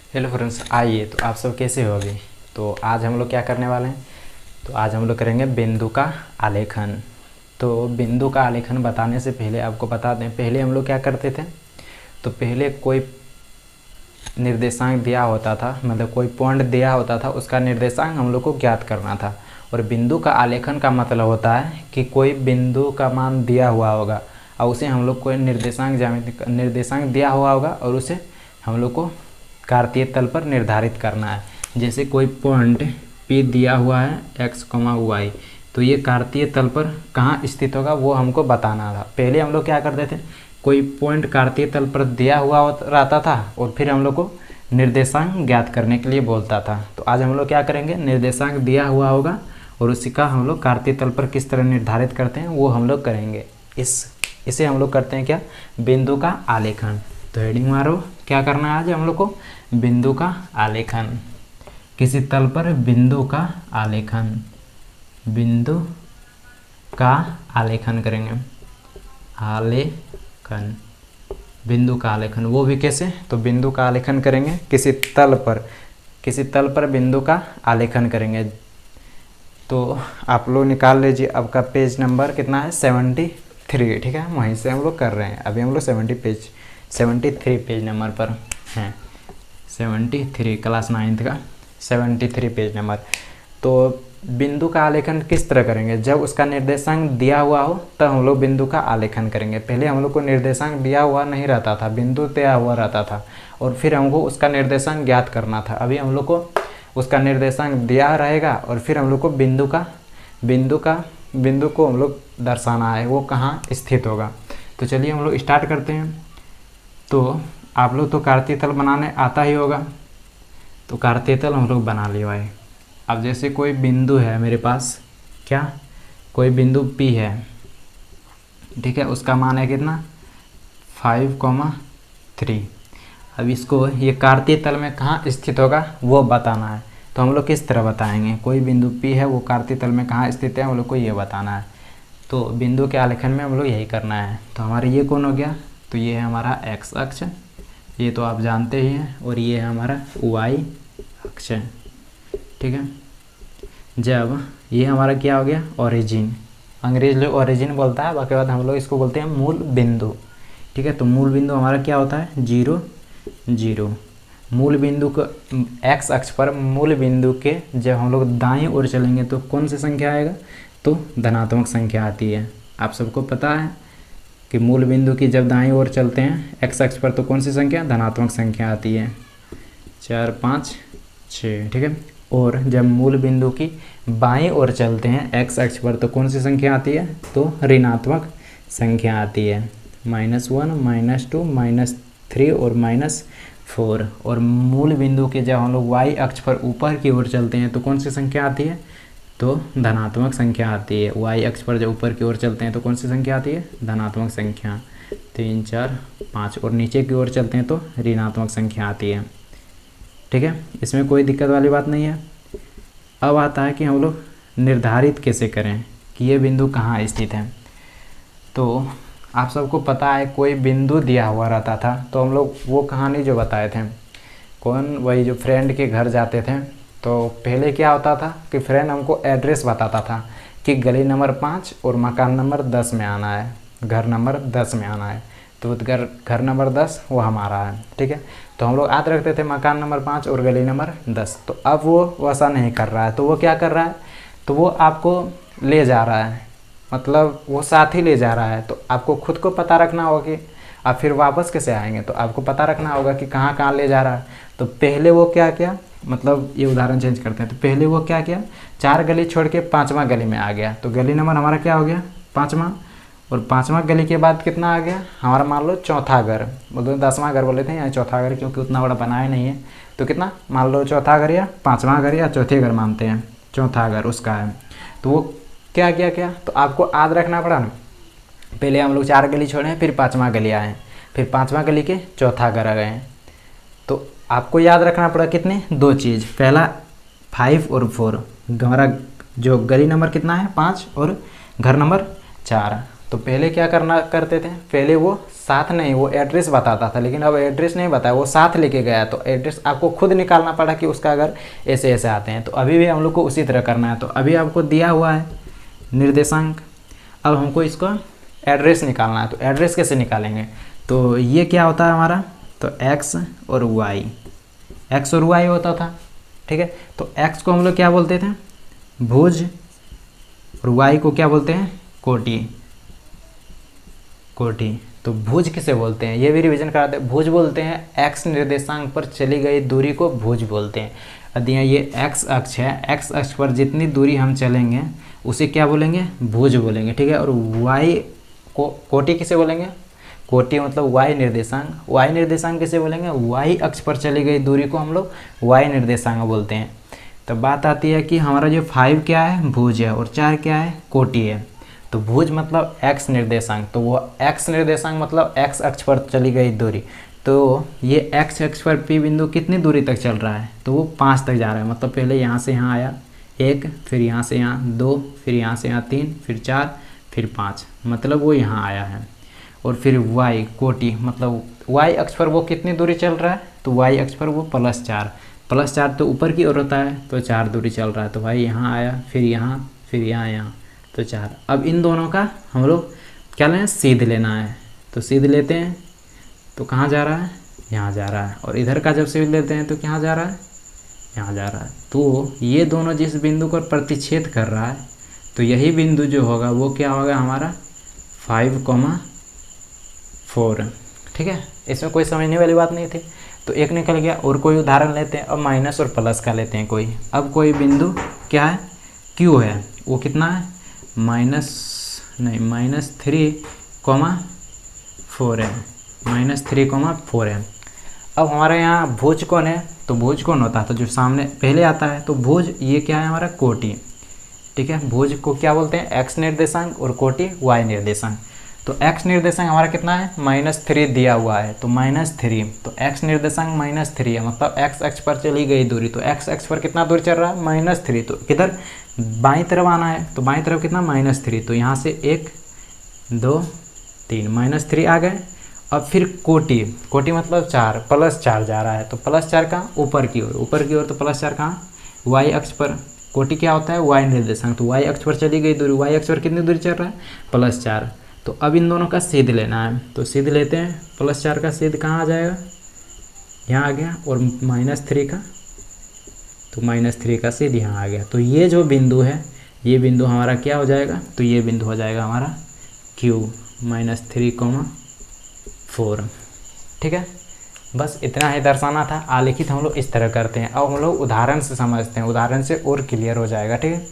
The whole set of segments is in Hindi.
हेलो फ्रेंड्स, आइए। तो आप सब कैसे हो अभी? तो आज हम लोग क्या करने वाले हैं? तो आज हम लोग करेंगे बिंदु का आलेखन। तो बिंदु का आलेखन बताने से पहले आपको बता दें, पहले हम लोग क्या करते थे। तो पहले कोई निर्देशांक दिया होता था, मतलब कोई पॉइंट दिया होता था, उसका निर्देशांक हम लोग को ज्ञात करना था। और बिंदु का आलेखन का मतलब होता है कि कोई बिंदु का मान दिया हुआ होगा और उसे हम लोग कोई निर्देशांक दिया हुआ होगा और उसे हम लोग को कार्तीय तल पर निर्धारित करना है। जैसे कोई पॉइंट P दिया हुआ है x, y, तो ये कार्तीय तल पर कहाँ स्थित होगा वो हमको बताना था। पहले हम लोग क्या करते थे, कोई पॉइंट कार्तीय तल पर दिया हुआ रहता था और फिर हम लोग को निर्देशांक ज्ञात करने के लिए बोलता था। तो आज हम लोग क्या करेंगे, निर्देशांक दिया हुआ और उसी का हम लोग कार्तीय तल पर किस तरह निर्धारित करते हैं वो हम लोग करेंगे। इसे हम लोग करते हैं क्या, बिंदु का आलेखन। तो हेडिंग मारो, क्या करना है आज हम लोग को, बिंदु का आलेखन। किसी तल पर बिंदु का आलेखन, बिंदु का आलेखन करेंगे। आलेखन, बिंदु का आलेखन, वो भी कैसे? तो बिंदु का आलेखन करेंगे किसी तल पर बिंदु का आलेखन करेंगे। तो आप लोग निकाल लीजिए, आपका पेज नंबर कितना है, 73। ठीक है, वहीं से हम लोग कर रहे हैं। अभी हम लोग 73 पेज नंबर पर हैं। 73 क्लास 9th का 73 पेज नंबर। तो बिंदु का आलेखन किस तरह करेंगे, जब उसका निर्देशांक दिया हुआ हो तब हम लोग बिंदु का आलेखन करेंगे। पहले हम लोग को निर्देशांक दिया हुआ नहीं रहता था, बिंदु दिया हुआ रहता था और फिर हमको उसका निर्देशांक ज्ञात करना था। अभी हम लोग को उसका निर्देशांक दिया रहेगा और फिर हम लोग को बिंदु को हम लोग दर्शाना है, वो कहाँ स्थित होगा। तो चलिए हम लोग स्टार्ट करते हैं। तो आप लोग तो कार्तीय तल बनाने आता ही होगा, तो कार्तीय तल हम लोग बना लिए भाई। अब जैसे कोई बिंदु है मेरे पास, क्या, कोई बिंदु P है, ठीक है, उसका मान है कितना, 5,3। अब इसको ये कार्तीय तल में कहाँ स्थित होगा वो बताना है। तो हम लोग किस तरह बताएंगे, कोई बिंदु P है वो कार्तीय तल में कहाँ स्थित है हम लोग को ये बताना है। तो बिंदु के आलेखन में हम लोग यही करना है। तो हमारा ये कौन हो गया, तो ये है हमारा x अक्ष, ये तो आप जानते ही हैं, और ये है हमारा y अक्ष, ठीक है। जब ये हमारा क्या हो गया, ओरिजिन, अंग्रेज लोग ओरिजिन बोलता है, बाकी बाद हम लोग इसको बोलते हैं मूल बिंदु, ठीक है। तो मूल बिंदु हमारा क्या होता है, 0, 0। मूल बिंदु को x अक्ष पर मूल बिंदु के जब हम लोग दाईं ओर चलेंगे तो कौन सी संख्या आएगा, तो धनात्मक संख्या आती है। आप सबको पता है कि मूल बिंदु की जब दाईं ओर चलते हैं x अक्ष पर तो कौन सी संख्या, धनात्मक संख्या आती है, 4, 5, 6, ठीक है। और जब मूल बिंदु की बाईं ओर चलते हैं x अक्ष पर तो कौन सी संख्या आती है, तो ऋणात्मक संख्या आती है, -1, -2, -3 और -4। और मूल बिंदु के जब हम लोग y अक्ष पर ऊपर की ओर चलते हैं तो कौन सी संख्या आती है, तो धनात्मक संख्या आती है। y अक्ष पर जब ऊपर की ओर चलते हैं तो कौन सी संख्या आती है, धनात्मक संख्या, 3, 4, 5। और नीचे की ओर चलते हैं तो ऋणात्मक संख्या आती है, ठीक है। इसमें कोई दिक्कत वाली बात नहीं है। अब आता है कि हम लोग निर्धारित कैसे करें कि ये बिंदु कहाँ स्थित है। तो आप सबको पता है कोई बिंदु दिया हुआ रहता था तो हम लोग वो कहानी जो बताए थे, वही जो फ्रेंड के घर जाते थे, तो पहले क्या होता था कि फ्रेंड हमको एड्रेस बताता था कि गली नंबर 5 और मकान नंबर 10 में आना है, घर नंबर 10 में आना है। तो घर नंबर 10 वो हमारा है, ठीक है। तो हम लोग याद रखते थे मकान नंबर 5 और गली नंबर 10। तो अब वो वैसा नहीं कर रहा है, तो वो क्या कर रहा है, तो वो आपको ले जा रहा है, मतलब वो साथ ही ले जा रहा है। तो आपको खुद को पता रखना होगा कि आप फिर वापस कैसे आएंगे, तो आपको पता रखना होगा कि कहाँ कहाँ ले जा रहा है। तो पहले वो क्या किया, मतलब ये उदाहरण चेंज करते हैं। तो पहले वो क्या किया, 4 गली छोड़ के 5वां गली में आ गया, तो गली नंबर हमारा क्या हो गया, 5वां। और 5वां गली के बाद कितना आ गया हमारा, मान लो चौथा घर, मतलब 10वां घर बोले थे, यहाँ चौथा घर क्योंकि उतना बड़ा बनाया नहीं है। तो कितना, मान लो चौथा घर या 5वां घर या चौथे घर मानते हैं, चौथा घर उसका है। तो वो क्या क्या, तो आपको याद रखना पड़ा ना, पहले हम लोग 4 गली छोड़े हैं, फिर 5वां गली आए, फिर 5वां गली के चौथा घर आ गए। तो आपको याद रखना पड़ा कितने, 2 चीज़, पहला 5 और 4। हमारा जो गली नंबर कितना है, 5 और घर नंबर 4। तो पहले क्या करना करते थे, पहले वो साथ नहीं, वो एड्रेस बताता था, लेकिन अब एड्रेस नहीं बताया, वो साथ लेके गया, तो एड्रेस आपको खुद निकालना पड़ा कि उसका अगर ऐसे ऐसे आते हैं। तो अभी भी हम लोग को उसी तरह करना है। तो अभी आपको दिया हुआ है निर्देशांक, अब हमको इसको एड्रेस निकालना है। तो एड्रेस कैसे निकालेंगे, तो ये क्या होता है हमारा, तो एक्स और वाई होता था, ठीक है। तो एक्स को हम लोग क्या बोलते थे, भुज, और वाई को क्या बोलते हैं, कोटि। तो भुज किसे बोलते हैं, ये भी रिवीजन कराते हैं। भुज बोलते हैं एक्स निर्देशांक पर चली गई दूरी को भुज बोलते हैं। यदि ये एक्स अक्ष है, एक्स अक्ष पर जितनी दूरी हम चलेंगे उसे क्या बोलेंगे, भुज बोलेंगे, ठीक है। और वाई को कोटि किसे बोलेंगे, कोटि मतलब वाई निर्देशांक। वाई निर्देशांक किसे बोलेंगे, वाई अक्ष पर चली गई दूरी को हम लोग वाई निर्देशांक बोलते हैं। तो बात आती है कि हमारा जो 5 क्या है, भुज है, और 4 क्या है, कोटि है। तो भुज मतलब एक्स निर्देशांक, तो वो एक्स निर्देशांक मतलब एक्स अक्ष पर चली गई दूरी। तो ये एक्स अक्ष पर पी बिंदु कितनी दूरी तक चल रहा है, तो वो 5 तक जा रहा है। मतलब पहले यहाँ से यहाँ आया 1, फिर यहाँ से यहाँ 2, फिर यहाँ से यहाँ 3, फिर 4, फिर 5, मतलब वो यहाँ आया है। और फिर वाई कोटि मतलब वाई अक्ष पर वो कितनी दूरी चल रहा है, तो वाई अक्ष पर वो +4 तो ऊपर की ओर होता है, तो 4 दूरी चल रहा है। तो भाई यहाँ आया, फिर यहाँ, फिर यहाँ, तो 4। अब इन दोनों का हम लोग क्या लें, सीध लेना है। तो सीध लेते हैं तो कहाँ जा रहा है, यहाँ जा रहा है। और इधर का जब सीध लेते हैं तो कहाँ जा रहा है, यहाँ जा रहा है। तो ये दोनों जिस बिंदु पर प्रतिच्छेद कर रहा है, तो यही बिंदु जो होगा वो क्या होगा हमारा 5,4, ठीक है। इसमें कोई समझने वाली बात नहीं थी। तो एक निकल गया। और कोई उदाहरण लेते हैं, अब माइनस और प्लस का लेते हैं कोई। अब कोई बिंदु क्या है, क्यू है, वो कितना है, -3,4 है, -3,4 है। अब हमारे यहाँ भुज कौन है, तो भुज कौन होता है, तो जो सामने पहले आता है, तो भुज ये क्या है हमारा कोटि, ठीक है। भुज को क्या बोलते हैं, एक्स निर्देशांक, और कोटि वाई निर्देशांक। तो एक्स निर्देशांक हमारा कितना है, -3 दिया हुआ है, तो -3, तो एक्स निर्देशांक -3 है, मतलब एक्स अक्ष पर चली गई दूरी। तो एक्स अक्ष पर कितना दूरी चल रहा है, -3, तो किधर बाईं तरफ आना है, तो बाईं तरफ कितना, -3, तो यहाँ से 1, 2, 3, -3 आ गए। अब फिर कोटि मतलब 4, +4 जा रहा है, तो +4 कहाँ, ऊपर की ओर, तो +4 कहाँ, वाई अक्ष पर। कोटि क्या होता है, वाई निर्देशांक, तो वाई अक्ष पर चली गई दूरी, वाई अक्ष पर कितनी दूरी चल रहा है, +4। तो अब इन दोनों का सीध लेना है, तो सीध लेते हैं। +4 का सीध कहाँ आ जाएगा, यहाँ आ गया, और -3 का, तो -3 का सीध यहाँ आ गया। तो ये जो बिंदु है, ये बिंदु हमारा क्या हो जाएगा, तो ये बिंदु हो जाएगा हमारा Q, -3,4, ठीक है। बस इतना ही दर्शाना था। आलेखित हम लोग इस तरह करते हैं। अब हम लोग उदाहरण से समझते हैं, उदाहरण से और क्लियर हो जाएगा, ठीक है।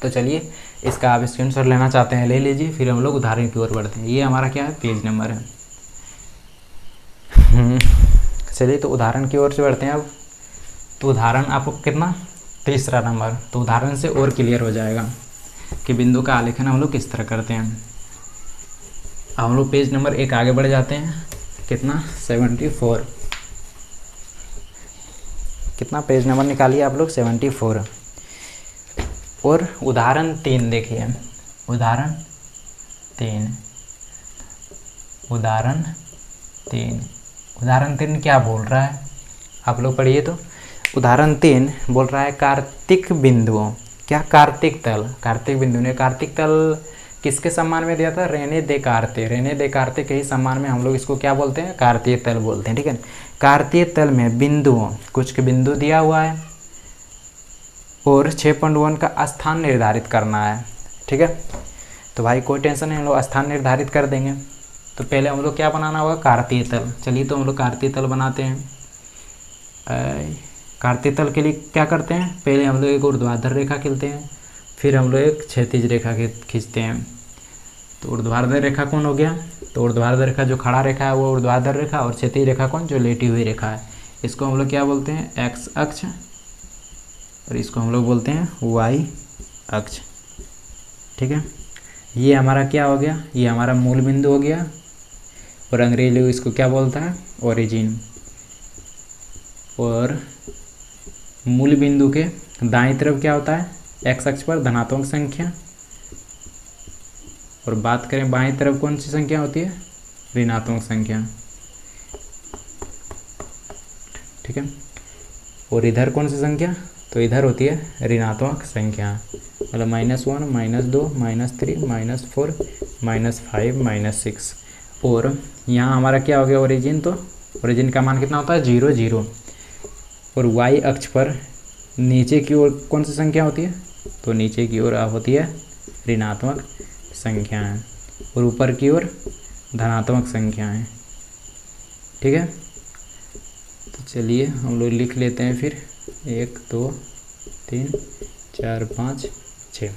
तो चलिए इसका आप स्क्रीनशॉट लेना चाहते हैं ले लीजिए, फिर हम लोग उदाहरण की ओर बढ़ते हैं। ये हमारा क्या है, पेज नंबर है। चलिए तो उदाहरण की ओर से बढ़ते हैं अब। तो उदाहरण आपको कितना, 3रा नंबर। तो उदाहरण से और क्लियर हो जाएगा कि बिंदु का आलेखन हम लोग किस तरह करते हैं। अब हम लोग पेज नंबर 1 आगे बढ़ जाते हैं। कितना, 74, कितना पेज नंबर निकालिए आप लोग, 74। और उदाहरण 3 देखिए, उदाहरण 3 क्या बोल रहा है, आप लोग पढ़िए। तो उदाहरण 3 बोल रहा है कार्तिक बिंदुओं, क्या, कार्तिक बिंदु ने कार्तिक तल किसके सम्मान में दिया था, रेने देकार्ते के ही सम्मान में हम लोग इसको क्या बोलते हैं, कार्तीय तल बोलते हैं, ठीक है। कार्तीय तल में बिंदुओं, कुछ के बिंदु दिया हुआ है और 6.1 का स्थान निर्धारित करना है, ठीक है। तो भाई कोई टेंशन नहीं, हम लोग स्थान निर्धारित कर देंगे। तो पहले हम लोग क्या बनाना होगा, कार्तीय तल। चलिए तो हम लोग कार्तीय तल बनाते हैं। कार्तीय तल के लिए क्या करते हैं, पहले हम लोग एक ऊर्ध्वाधर रेखा खींचते हैं, फिर हम लोग एक क्षैतिज रेखा खींचते हैं। तो ऊर्ध्वाधर रेखा कौन हो गया, तो ऊर्ध्वाधर रेखा जो खड़ा रेखा है वो ऊर्ध्वाधर रेखा, और क्षैतिज रेखा कौन, जो लेटी हुई रेखा है। इसको हम लोग क्या बोलते हैं, एक्स अक्ष, और इसको हम लोग बोलते हैं वाई अक्ष, ठीक है। ये हमारा क्या हो गया, ये हमारा मूल बिंदु हो गया, और अंग्रेजी लोग इसको क्या बोलता है, ओरिजिन। और मूल बिंदु के दाईं तरफ क्या होता है, एक्स अक्ष पर धनात्मक संख्या, और बात करें बाईं तरफ कौन सी संख्या होती है, ऋणात्मक संख्या, ठीक है। और इधर कौन सी संख्या, तो इधर होती है ऋणात्मक संख्या, मतलब -1, -2, -3, -4, -5, -6। और यहाँ हमारा क्या हो गया ओरिजिन, तो ओरिजिन का मान कितना होता है 0, 0। और y अक्ष पर नीचे की ओर कौन सी संख्या होती है, तो नीचे की ओर होती है ऋणात्मक संख्याएं और ऊपर की ओर धनात्मक संख्याएं, ठीक है। तो चलिए हम लोग लिख लेते हैं फिर 1 2 3 4 5 6।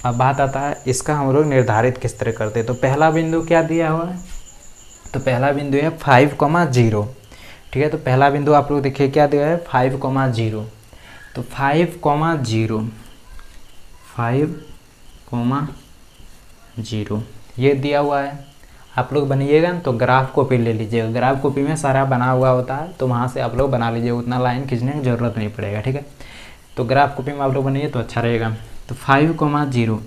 अब बात आता है इसका हम लोग निर्धारित किस तरह करते हैं। तो पहला बिंदु क्या दिया हुआ है, तो पहला बिंदु है 5,0, ठीक है। तो पहला बिंदु आप लोग देखिए क्या दिया है 5,0। तो 5,0 ये दिया हुआ है। आप लोग बनिएगा तो ग्राफ कॉपी ले लीजिएगा, ग्राफ कॉपी में सारा बना हुआ होता है, तो वहाँ से आप लोग बना लीजिए, उतना लाइन खींचने की ज़रूरत नहीं पड़ेगा, ठीक है। तो ग्राफ कॉपी में आप लोग बनाइए तो अच्छा रहेगा। तो 5,0,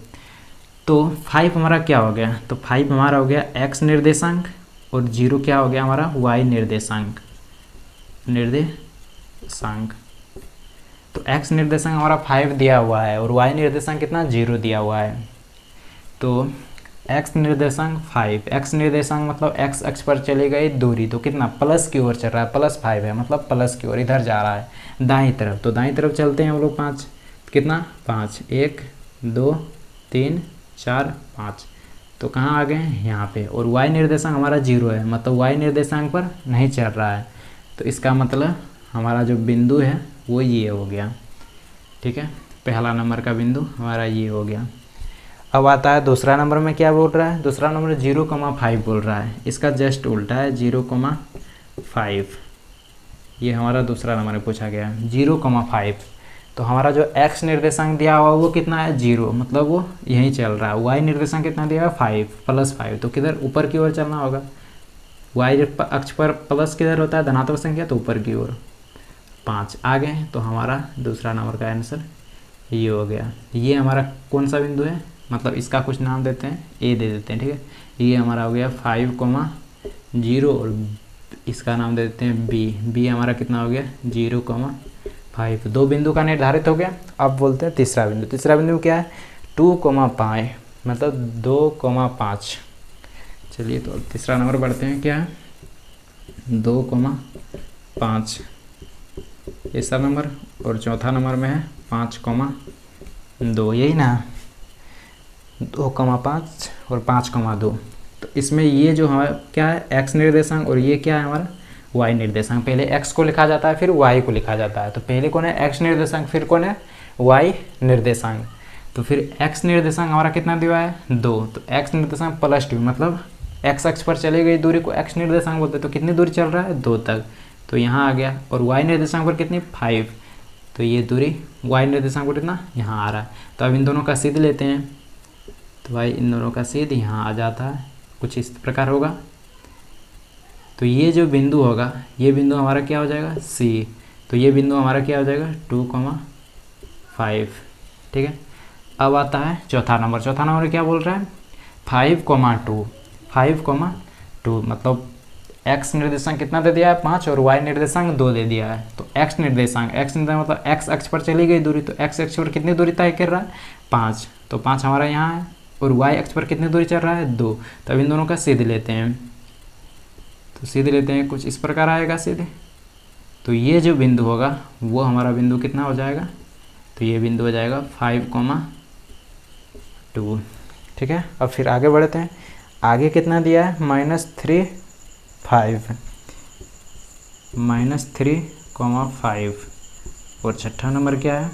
तो 5 हमारा क्या हो गया, तो 5 हमारा हो गया x निर्देशांक और 0 क्या हो गया हमारा y निर्देशांक। तो x निर्देशांक हमारा 5 दिया हुआ है और y निर्देशांक कितना 0 दिया हुआ है। तो x निर्देशांक 5, x निर्देशांक मतलब x अक्ष पर चली गई दूरी, तो कितना प्लस की ओर चल रहा है, +5 है मतलब प्लस की ओर इधर जा रहा है दाईं तरफ। तो दाईं तरफ चलते हैं हम लोग 5, कितना 5, 1 2 3 4 5, तो कहाँ आ गए हैं यहाँ पे। और y निर्देशांक हमारा 0 है, मतलब y निर्देशांक पर नहीं चल रहा है, तो इसका मतलब हमारा जो बिंदु है वो ये हो गया, ठीक है। पहला नंबर का बिंदु हमारा ये हो गया। अब आता है दूसरा नंबर में क्या बोल रहा है, दूसरा नंबर 0,5 बोल रहा है, इसका जस्ट उल्टा है 0,5। ये हमारा दूसरा नंबर में पूछा गया है 0,5। तो हमारा जो x निर्देशांक दिया हुआ वो कितना है 0, मतलब वो यहीं चल रहा है। y निर्देशांक कितना दिया हुआ 5, +5, तो किधर ऊपर की ओर चलना होगा। y अक्ष पर प्लस किधर होता है धनात्मक संख्या, तो ऊपर की ओर 5 आ गए। तो हमारा दूसरा नंबर का आंसर ये हो गया। ये हमारा कौन सा बिंदु है, मतलब इसका कुछ नाम देते हैं, ए दे देते हैं, ठीक है। ये हमारा हो गया 5,0 और इसका नाम दे देते हैं बी हमारा कितना हो गया 0,5। दो बिंदु का निर्धारित हो गया। अब बोलते हैं तीसरा बिंदु। तीसरा बिंदु क्या है 2,5, मतलब 2,5। चलिए तो तीसरा नंबर बढ़ते हैं, क्या है 2,5 तीसरा नंबर, और चौथा नंबर में है 5,2, यही ना 2,5 और 5,2। तो इसमें ये जो है क्या है x निर्देशांक और ये क्या है हमारा y निर्देशांक। पहले x को लिखा जाता है फिर y को लिखा जाता है। तो पहले कौन है x निर्देशांक, फिर कौन है y निर्देशांक। तो फिर x निर्देशांक हमारा कितना दिया है 2, तो x निर्देशांक +2, मतलब x अक्ष पर चली गई दूरी को x निर्देशांक बोलते हैं। तो कितनी दूरी चल रहा है 2 तक, तो यहाँ आ गया। और y निर्देशांक पर कितनी 5, तो ये दूरी y निर्देशांक पर कितना यहाँ आ रहा है। तो अब इन दोनों का सीध लेते हैं, तो भाई इन दोनों का सीध यहाँ आ जाता है, कुछ इस प्रकार होगा। तो ये जो बिंदु होगा, ये बिंदु हमारा क्या हो जाएगा C। तो ये बिंदु हमारा क्या हो जाएगा 2,5, ठीक है। अब आता है चौथा नंबर। चौथा नंबर क्या बोल रहा है 5,2, 5,2, मतलब x निर्देशांक कितना दे दिया है 5 और y निर्देशांक 2 दे दिया है। तो x निर्देशांक मतलब x अक्ष पर चली गई दूरी, तो x अक्ष पर कितनी दूरी तय कर रहा है 5, तो 5 हमारा यहाँ है। और y अक्ष पर कितनी दूरी चल रहा है 2। तो अब इन दोनों का सीध लेते हैं, तो सीध लेते हैं, कुछ इस प्रकार आएगा सीधे। तो ये जो बिंदु होगा वो हमारा बिंदु कितना हो जाएगा, तो ये बिंदु हो जाएगा 5,2, ठीक है। अब फिर आगे बढ़ते हैं। आगे कितना दिया है -3,5 और छठा नंबर क्या है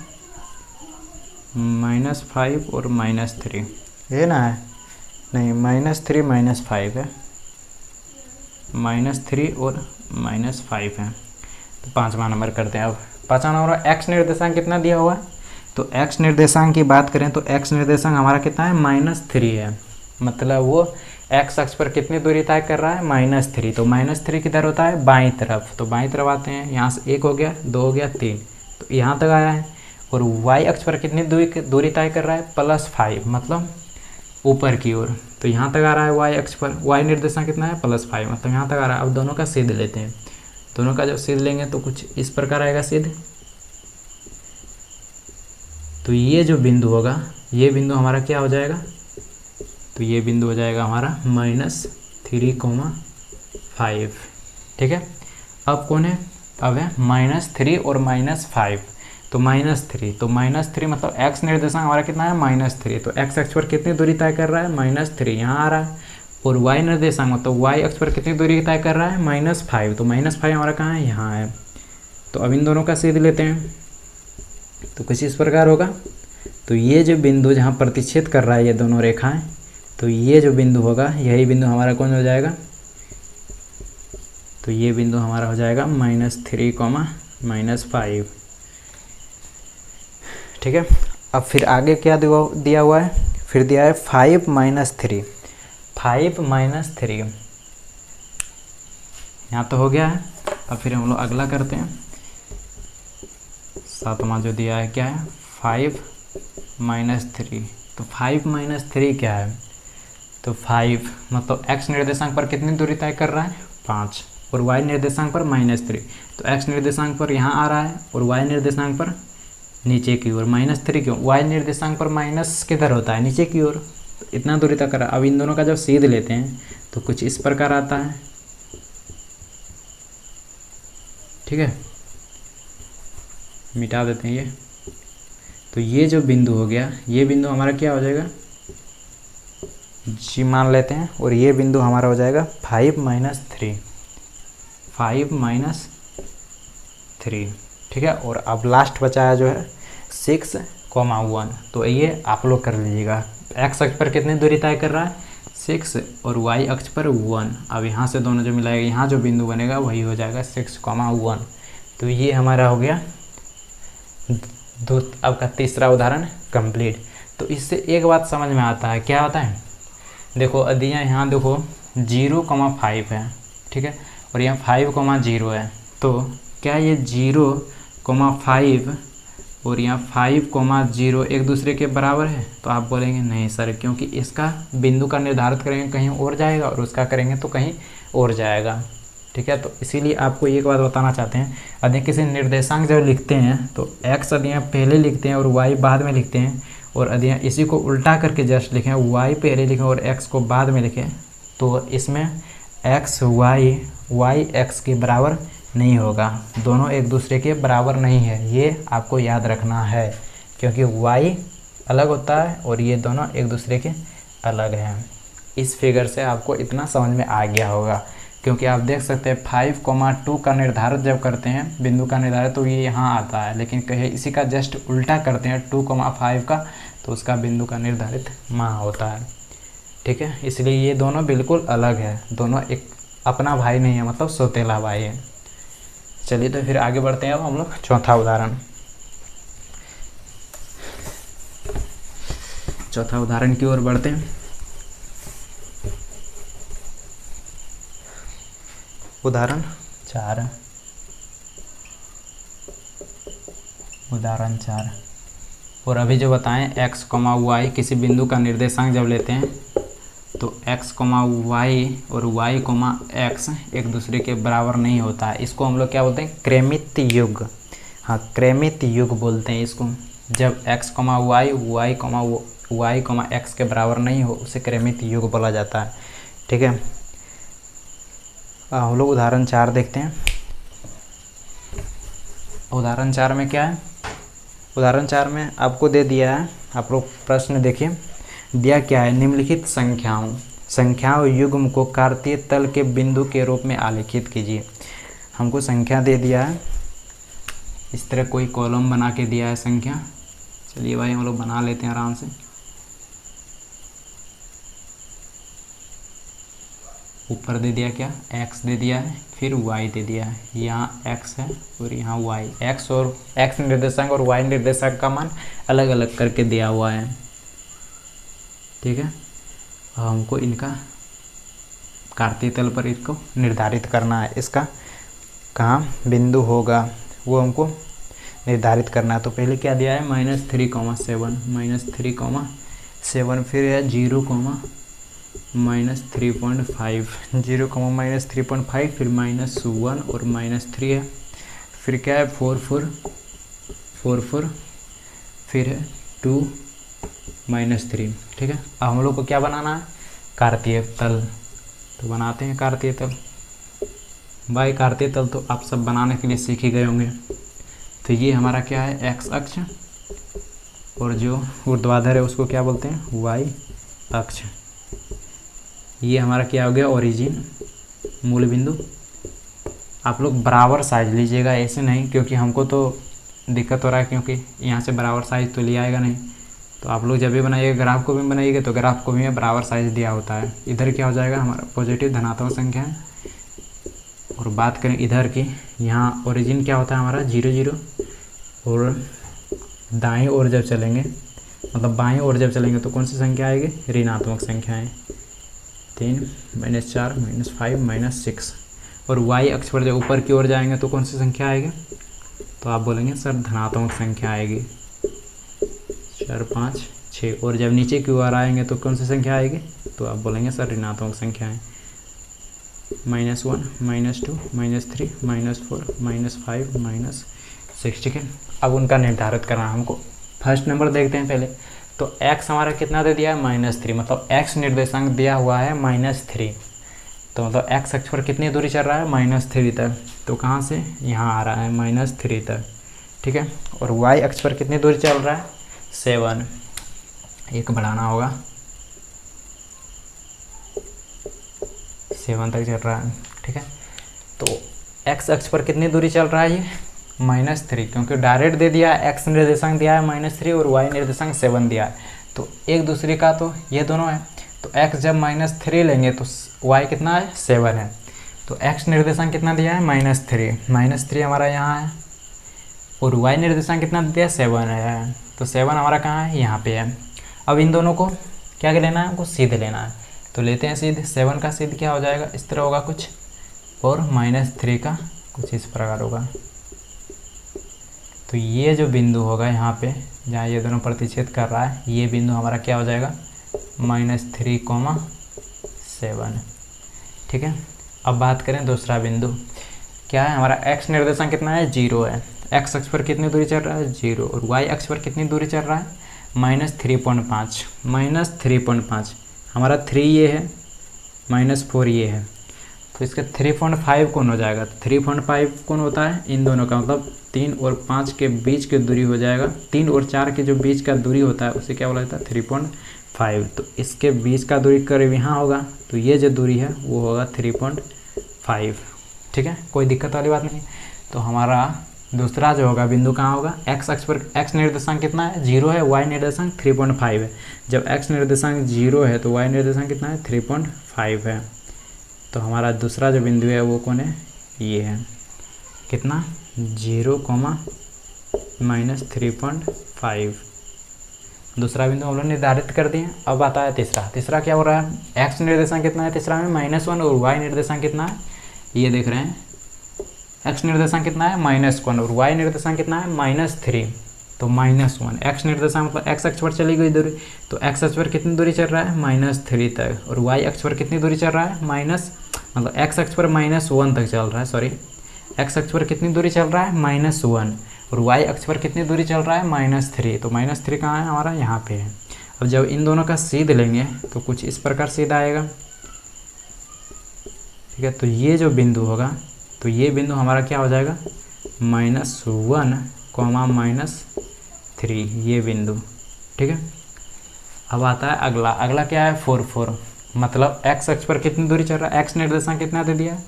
-5 और -3, ये ना है नहीं -3 -5 है, -3 और -5 है। तो पाँचवा नंबर करते हैं। अब पाँचवा नंबर x निर्देशांक कितना दिया हुआ है, तो x निर्देशांक की बात करें तो x निर्देशांक हमारा कितना है -3 है, मतलब वो x अक्ष पर कितनी दूरी तय कर रहा है -3। तो -3 किधर होता है बाईं तरफ, तो बाईं तरफ आते हैं, यहाँ से 1 हो गया 2 हो गया 3, तो यहाँ तक आया है। और y अक्ष पर कितनी दूरी तय कर रहा है +5, मतलब ऊपर की ओर, तो यहाँ तक आ रहा है वाई अक्ष पर, वाई निर्देशांक कितना है +5, मतलब यहाँ तक आ रहा है। अब दोनों का सिद्ध लेते हैं, दोनों का जब सिद्ध लेंगे तो कुछ इस प्रकार आएगा सिद्ध। तो ये जो बिंदु होगा, ये बिंदु हमारा क्या हो जाएगा, तो ये बिंदु हो जाएगा हमारा -3,5। ठीक है, अब कौन है, अब है -3 और -5, तो -3, तो -3 मतलब x निर्देशांक हमारा कितना है -3, तो x अक्ष पर कितनी दूरी तय कर रहा है -3, यहाँ आ रहा है। और y निर्देशांक मतलब y अक्ष पर कितनी दूरी तय कर रहा है -5, तो -5 हमारा कहाँ है, यहाँ है। तो अब इन दोनों का सिद्ध लेते हैं, तो कुछ इस प्रकार होगा। तो ये जो बिंदु जहाँ प्रतिच्छेद कर रहा है ये दोनों रेखाएं, तो ये जो बिंदु होगा यही बिंदु हमारा कौन हो जाएगा, तो ये बिंदु हमारा हो जाएगा -3, -5। ठीक है, अब फिर आगे क्या दिया हुआ है, फिर दिया है 5 - 3, 5 - 3 यहाँ तो हो गया है। अब फिर हम लोग अगला करते हैं, 7वां जो दिया है क्या है 5 - 3, तो 5 - 3 क्या है, तो 5 मतलब x निर्देशांक पर कितनी दूरी तय कर रहा है 5, और y निर्देशांक पर -3, तो x निर्देशांक पर यहाँ आ रहा है और y निर्देशांक पर नीचे की ओर -3 क्यों, y निर्देशांक पर माइनस किधर होता है नीचे की ओर, तो इतना दूरी तक कर रहा है। अब इन दोनों का जब सीध लेते हैं तो कुछ इस प्रकार आता है। ठीक है, मिटा देते हैं ये, तो ये जो बिंदु हो गया, ये बिंदु हमारा क्या हो जाएगा जी मान लेते हैं, और ये बिंदु हमारा हो जाएगा 5 - 3, 5 - 3। ठीक है, और अब लास्ट बचा है जो है 6,1, तो ये आप लोग कर लीजिएगा। x अक्ष पर कितनी दूरी तय कर रहा है 6 और y अक्ष पर 1। अब यहाँ से दोनों जो मिलाएगा, यहाँ जो बिंदु बनेगा वही हो जाएगा 6,1। तो ये हमारा हो गया अब का तीसरा उदाहरण कंप्लीट। तो इससे एक बात समझ में आता है, क्या होता है, देखो अदिया यहाँ देखो 0,5 है। ठीक है, और यहाँ 5,0 है, तो क्या ये 0,5 और यहाँ 5,0 एक दूसरे के बराबर है, तो आप बोलेंगे नहीं सर, क्योंकि इसका बिंदु का निर्धारित करेंगे कहीं और जाएगा और उसका करेंगे तो कहीं और जाएगा। ठीक है, तो इसीलिए आपको एक बात बताना चाहते हैं, यदि किसी निर्देशांक जब लिखते हैं तो x यदि पहले लिखते हैं और y बाद में लिखते हैं, और यदि इसी को उल्टा करके जस्ट लिखें, y पहले लिखें और x को बाद में लिखें, तो इसमें x y x के बराबर नहीं होगा, दोनों एक दूसरे के बराबर नहीं है, ये आपको याद रखना है, क्योंकि y अलग होता है और ये दोनों एक दूसरे के अलग हैं। इस फिगर से आपको इतना समझ में आ गया होगा, क्योंकि आप देख सकते हैं 5,2 का निर्धारित जब करते हैं बिंदु का निर्धारित, तो ये यहाँ आता है, लेकिन कहीं इसी का जस्ट उल्टा करते हैं 2,5 का, तो उसका बिंदु का निर्धारित वहाँ होता है। ठीक है, इसलिए ये दोनों बिल्कुल अलग है, दोनों एक अपना भाई नहीं है, मतलब सौतेला भाई है। चलिए तो फिर आगे बढ़ते हैं, अब हम लोग चौथा उदाहरण की ओर बढ़ते हैं। उदाहरण 4 और अभी जो बताएं x, y किसी बिंदु का निर्देशांक जब लेते हैं तो x, y और y, x एक दूसरे के बराबर नहीं होता है। इसको हम लोग क्या बोलते हैं, क्रमित युग। हाँ, क्रमित युग बोलते हैं इसको। जब x, y, x के बराबर नहीं हो उसे क्रमित युग बोला जाता है। ठीक है, हम लोग उदाहरण 4 देखते हैं। उदाहरण 4 में क्या है, उदाहरण 4 में आपको दे दिया है, आप लोग प्रश्न देखिए, दिया क्या है, निम्नलिखित संख्याओं युग्म को कार्तीय तल के बिंदु के रूप में आलेखित कीजिए। हमको संख्या दे दिया है, इस तरह कोई कॉलम बना के दिया है संख्या। चलिए भाई हम लोग बना लेते हैं आराम से। ऊपर दे दिया क्या, x दे दिया है, फिर y दे दिया है, यहाँ x है और यहाँ y, x और x निर्देशांक और y निर्देशांक का मान अलग अलग करके दिया हुआ है। ठीक है, हमको इनका कार्तीय तल पर इसको निर्धारित करना है, इसका कहाँ बिंदु होगा वो हमको निर्धारित करना है। तो पहले क्या दिया है, -3,7, 7 फिर है 0, -3.5, 0, -3.5, फिर -1 और -3 है, फिर क्या है 4 4, फिर है 2 -3। ठीक है, अब हम लोग को क्या बनाना है, कार्तीय तल। तो बनाते हैं कार्तीय तल। भाई कार्तीय तल तो आप सब बनाने के लिए सीख ही गए होंगे। तो ये हमारा क्या है, एक्स अक्ष, और जो ऊर्ध्वाधर है उसको क्या बोलते हैं, वाई अक्ष। ये हमारा क्या हो गया, ओरिजिन, मूल बिंदु। आप लोग बराबर साइज लीजिएगा, ऐसे नहीं, क्योंकि हमको तो दिक्कत हो रहा है, क्योंकि यहाँ से बराबर साइज तो लिया आएगा नहीं। तो आप लोग जब भी बनाइएगा, ग्राफ को भी बनाइएगा, तो ग्राफ को भी बराबर साइज दिया होता है। इधर क्या हो जाएगा, हमारा पॉजिटिव धनात्मक संख्या है। और बात करें इधर की, यहाँ ओरिजिन क्या होता है हमारा 0 0, और दाएं ओर जब चलेंगे, मतलब बाएं ओर जब चलेंगे तो कौन सी संख्या आएगी, ऋणात्मक संख्याएँ, 3 -4 -5 -6। और वाई अक्ष पर जब ऊपर की ओर जाएंगे तो कौन सी संख्या आएगी, तो आप बोलेंगे सर धनात्मक संख्या आएगी, 4 5 6। और जब नीचे की ओर आएंगे तो कौन सी संख्या आएगी, तो आप बोलेंगे सर ऋणात्मक संख्याएँ, -1 -2 -3 -4 -5 -6। ठीक है, अब उनका निर्धारित करना हमको। फर्स्ट नंबर देखते हैं पहले। तो x हमारा कितना दे दिया है, -3, मतलब x निर्देशांक दिया हुआ है -3। तो मतलब x अक्ष पर कितनी दूरी चल रहा है, -3 तक। तो कहाँ से, यहाँ आ रहा है -3 तक। ठीक है, और y अक्ष पर कितनी दूरी चल रहा है, 7, एक बढ़ाना होगा, 7 तक चल रहा है। ठीक है, तो x अक्ष पर कितनी दूरी चल रहा है, ये -3, क्योंकि डायरेक्ट दे दिया है, x निर्देशांक दिया है -3 और y निर्देशांक 7 दिया है। तो एक दूसरे का तो ये दोनों है। तो x जब -3 लेंगे तो y कितना है, 7 है। तो x निर्देशांक कितना दिया है, -3 हमारा यहाँ है, और y निर्देशांक कितना दिया है, 7 है। तो 7 हमारा कहाँ है, यहाँ पे है। अब इन दोनों को क्या लेना है, हमको सिद्ध लेना है। तो लेते हैं सिद्ध। 7 का सिद्ध क्या हो जाएगा, इस तरह होगा कुछ, और -3 का कुछ इस प्रकार होगा। तो ये जो बिंदु होगा यहाँ पे, जहाँ ये दोनों प्रतिच्छेद कर रहा है, ये बिंदु हमारा क्या हो जाएगा, -3, 7। ठीक है, अब बात करें दूसरा बिंदु, क्या है हमारा, x निर्देशांक कितना है, 0 है। x अक्ष पर कितनी दूरी चल रहा है, 0, और y अक्ष पर कितनी दूरी चल रहा है, -3.5, -3.5। हमारा 3 ये है, -4 ये है, तो इसका 3.5 कौन हो जाएगा, 3.5 कौन होता है, इन दोनों का, मतलब 3 और 5 के बीच की दूरी हो जाएगा। 3 और 4 के जो बीच का दूरी होता है उसे क्या बोला जाता है, 3.5। तो इसके बीच का दूरी करीब यहाँ होगा, तो ये जो दूरी है वो होगा 3.5। ठीक है, कोई दिक्कत वाली बात नहीं। तो हमारा दूसरा जो होगा बिंदु कहाँ होगा, x अक्ष पर x निर्देशांक कितना है, 0 है, y निर्देशांक 3.5 है। जब x निर्देशांक 0 है तो y निर्देशांक कितना है, 3.5 है। तो हमारा दूसरा जो बिंदु है वो कौन है, ये है, कितना, 0, -3.5। दूसरा बिंदु हम लोग निर्धारित कर दिए। अब आता है तीसरा क्या हो रहा है, x निर्देशांक कितना है तीसरा में, -1, और y निर्देशांक कितना है, ये देख रहे हैं, x निर्देशांक कितना है, -1, और y निर्देशांक कितना है, -3। तो -1, x निर्देशांक मतलब x अक्ष पर चली गई दूरी, तो x अक्ष पर कितनी दूरी चल रहा है, -3 तक, और y अक्ष पर कितनी दूरी चल रहा है, मतलब x अक्ष पर -1 तक चल रहा है, सॉरी, x अक्ष पर कितनी दूरी चल रहा है, -1, और y अक्ष पर कितनी दूरी चल रहा है, -3। तो -3 कहाँ है हमारा, यहाँ पे है। अब जब इन दोनों का सीध लेंगे तो कुछ इस प्रकार सीध आएगा। ठीक है, तो ये जो बिंदु होगा, तो ये बिंदु हमारा क्या हो जाएगा, -1, -3, ये बिंदु। ठीक है, अब आता है अगला क्या है, 4 4, मतलब x अक्ष पर कितनी दूरी चल रहा है, x निर्देशांक कितना दे दिया है,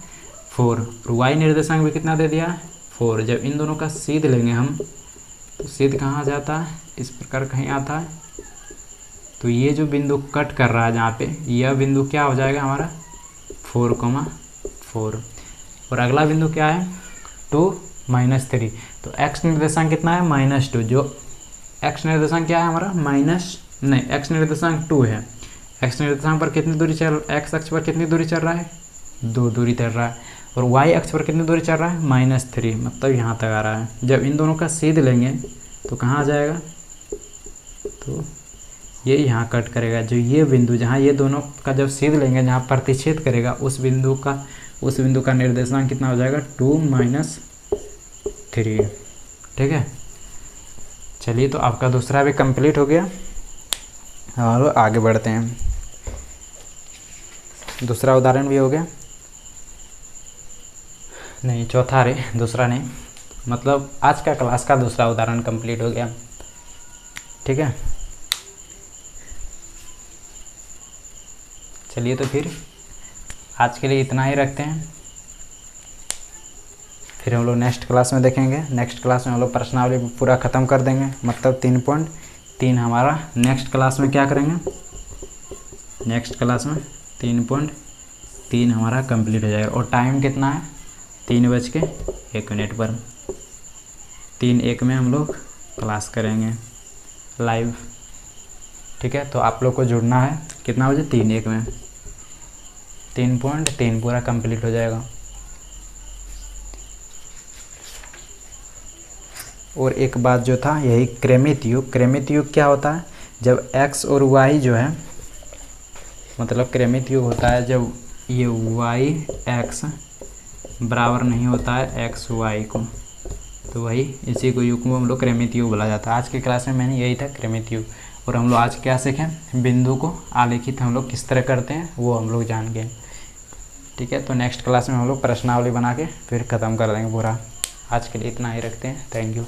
4, और y निर्देशांक भी कितना दे दिया है, 4। जब इन दोनों का सीध लेंगे हम, तो सीध कहाँ जाता है, इस प्रकार कहीं आता है। तो ये जो बिंदु कट कर रहा है जहाँ पे, यह बिंदु क्या हो जाएगा हमारा, 4, 4। और अगला बिंदु क्या है, 2, -3। तो x निर्देशांक कितना है, -2। जो x निर्देशांक क्या है हमारा, x निर्देशांक 2 है। x निर्देशांक पर कितनी दूरी चल, x अक्ष पर कितनी दूरी चल रहा है, 2 दूरी चल रहा है, और y अक्ष पर कितनी दूरी चल रहा है, -3, मतलब यहाँ तक आ रहा है। जब इन दोनों का सीध लेंगे तो कहाँ आ जाएगा, तो ये यहाँ कट करेगा, जो ये बिंदु जहाँ ये दोनों का जब छेद लेंगे, जहाँ प्रतिच्छेद करेगा उस बिंदु का निर्देशांक कितना हो जाएगा 2 - 3। ठीक है, चलिए तो आपका दूसरा भी कंप्लीट हो गया और आगे बढ़ते हैं। दूसरा उदाहरण भी हो गया, नहीं चौथा रे, दूसरा नहीं, मतलब आज का क्लास का दूसरा उदाहरण कंप्लीट हो गया। ठीक है, चलिए तो फिर आज के लिए इतना ही रखते हैं, फिर हम लोग नेक्स्ट क्लास में देखेंगे। नेक्स्ट क्लास में हम लोग प्रश्नावली पूरा ख़त्म कर देंगे, मतलब 3.3 हमारा नेक्स्ट क्लास में क्या करेंगे, नेक्स्ट क्लास में 3.3 हमारा कंप्लीट हो जाएगा। और टाइम कितना है, 3:01 पर 3:01 में हम लोग क्लास करेंगे लाइव। ठीक है, तो आप लोग को जुड़ना है कितना बजे, 3:01 में, 3.3 पूरा कंप्लीट हो जाएगा। और एक बात जो था यही क्रमित युग, क्रमित युग क्या होता है, जब x और y जो है, मतलब क्रमित युग होता है जब ये y x बराबर नहीं होता है x y को, तो वही इसी को युग को हम लोग क्रमित युग बोला जाता है। आज की क्लास में मैंने यही था क्रमित युग। और हम लोग आज क्या सीखें, बिंदु को आलेखित हम लोग किस तरह करते हैं वो हम लोग जान गए। ठीक है, तो नेक्स्ट क्लास में हम लोग प्रश्नावली बना के फिर ख़त्म कर देंगे पूरा। आज के लिए इतना ही रखते हैं, थैंक यू।